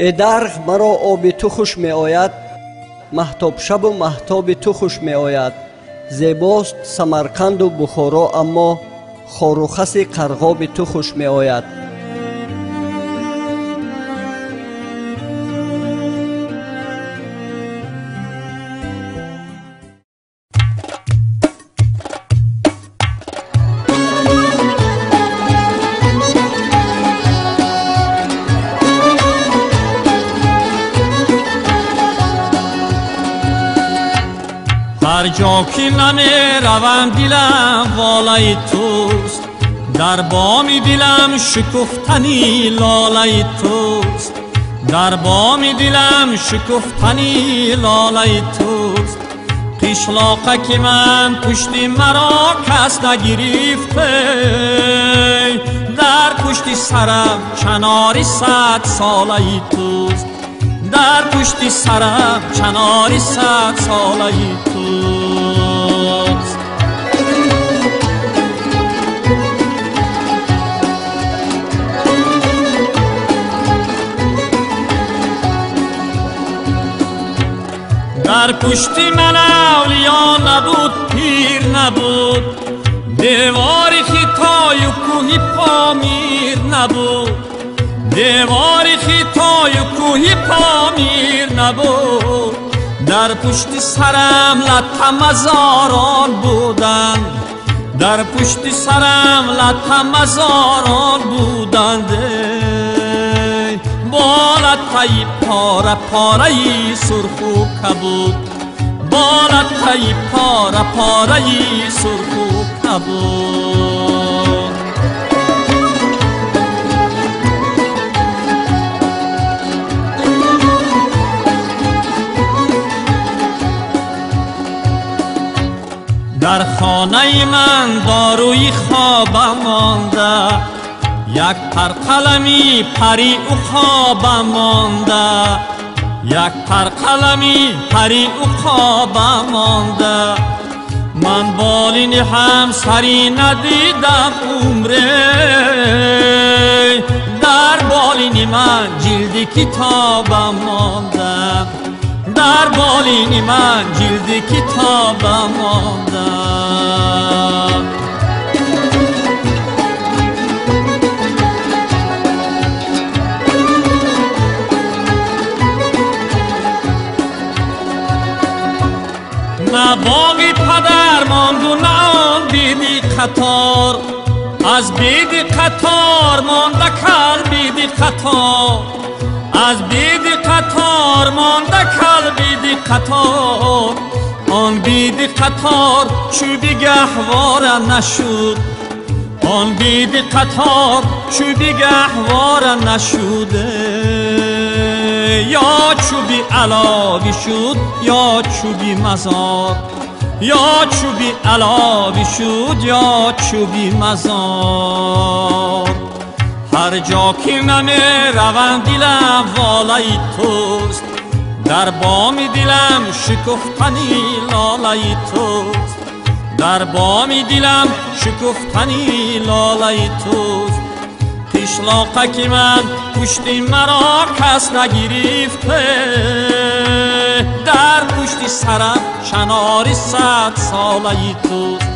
ای درخ مرا آب تو خوش می آید، مهتاب شب و مهتاب تو خوش می آید. زیباست سمرقند و بخارا، اما خار و خس قرغاب تو خوش می آید. هر جا که نمی روم دلم والای توست، در بام دلم شکفتنی لالای توست، در بام دلم شکفتنی لالای توست. قشلاقه که من پشت مرا کس نگرفته، در پشت سرم کناری 100 سالای توست، در پشت سرم کناری 100 سالای توست. در پشت من اولیا نبود، پیر نبود، دیوار خطای و کوه پامیر نبود، دیوار خطای و کوه پامیر نبود. در پشت سرم لطه مزاران بودند، در پشت سرم لطه مزاران بودند. با لطه پاره پاره سرخ و کبود، با لطه پاره پاره سرخ و کبود. در خانه من داروی خوابم مانده، یک پر قلمی پری او خوابم مانده، یک پر قلمی پری او خوابم مانده. من بالین همسری ندیدم عمره، در بالین من جلد کتابم مانده، در بالین من جلد کتابم مانده. نه باقی پدر ماند و نه آن بیدی قطار، از بیدی قطار مانده کل بیدی قطار، از بیدی قطار مانده کل بیدی قطار. آن بیدی قطار چوبی گهواره نشد، آن بیدی قطار چوبی گهواره نشده. یا چوبی علاوی شد یا چوبی مزار، یا چوبی علاوی شد یا چوبی مزار. هر جا که نمی روم دلم والای توست، در بام دلم شکفتنی لالای توست، در بام دلم شکفتنی لالای توست. قشلاقه که من پشت مرا کس نگرفته، در پشت سرم کناری 100 سالای توست،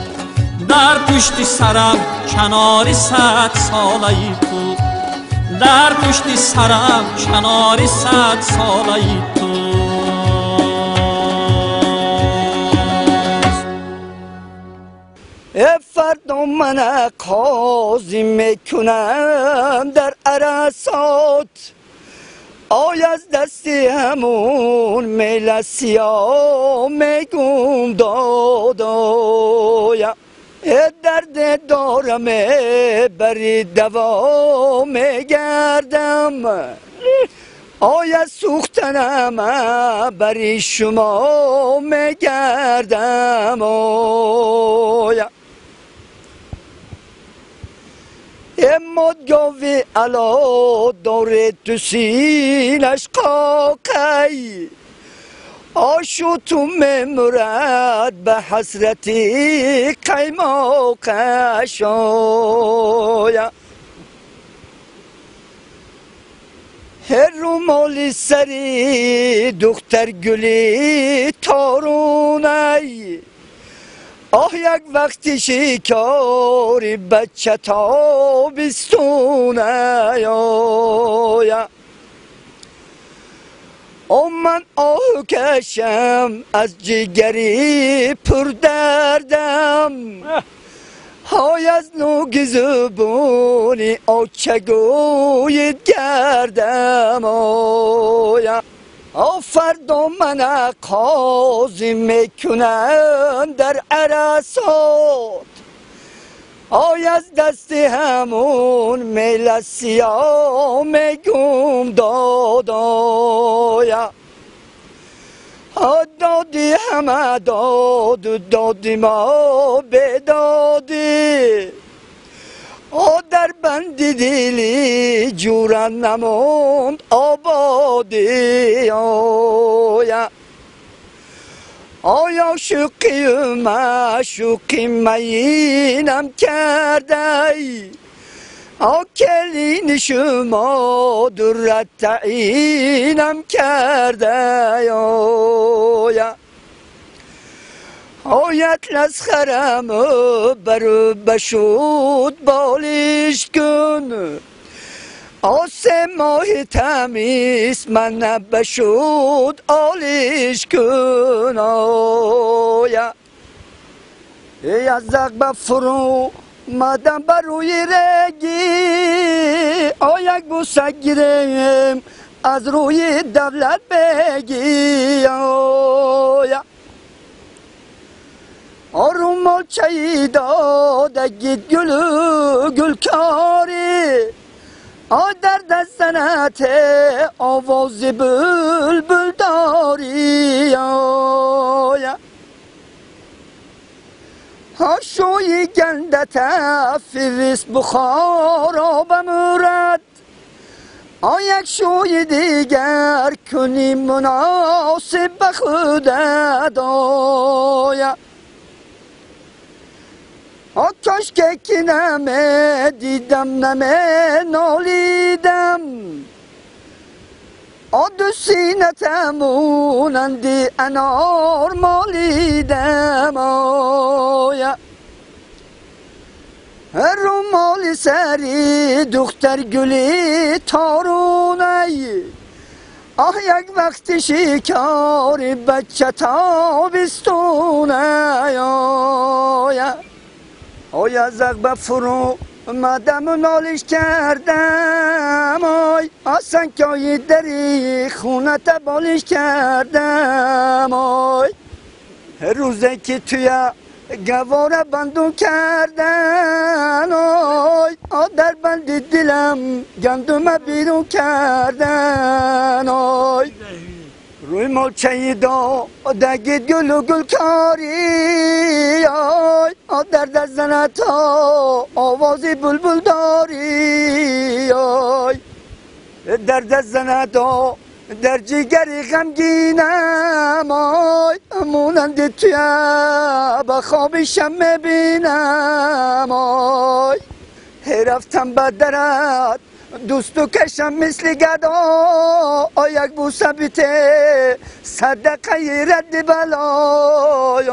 در پشت سرم کناری 100 سالای توست، در پشت سرم کناری 100 سالای توست. فردا من قاضی میکنم در عرصات، آی از دست همون میل سیاه میگم دادایم. درد دارم بری دوا میگردم، آی از سوختنم بری شما میگردم. آیا مدگاوی علا داره تو سینش قاقی، آشو تو ممرد به حسرتی قیماقش. آیا رومال سری دختر گلی تارونه یک وقتی شکاری بچه تابستونه من آه کشم از جگری پر دردم های از نوگ زبونی آچگوید گردم فردا من قاضی میکنن در عرصات از دست همون میل سیاه میگم دادایا دادی همه دادی ما بدادی در بند دلی جورن نموند آبادی آیا شوقی معشوقی مینم کرده کلین شما درت تعینم کرده اطلس خرم برو بشود بالش کن 3 ماه تمیز من نبشود آلیش کن از زغب فرو مدم بروی رگی یک بوسه گیرم از روی دولت بگی رومال چایی داده گید گل کاری در دستنت آواز بلبل داری شوی گندت فریست بخارا بمورد یک شوی دیگر کنی مناسب بخودت کاش که نمه دیدم نمه نالیدم دو سینتمونندی انار مالیدم رومال سری دختر گلی تارونه یک وقت شکار بچه تابستونه زغب فرو مدم نالش کردم سنگای دری خونه تبالش کردم روزه که توی گواره بندون کردن در بند دلم گندم بیرون کردن روی مالچه دگید گل و گل کاری در دزنت آوازی بلبل داری در دزنت در جگری غمگینم مونند توی بخواب شم میبینم رفتم به درت دوستو کشم مثل گدا یک بوسه بیته صدقه رد بلای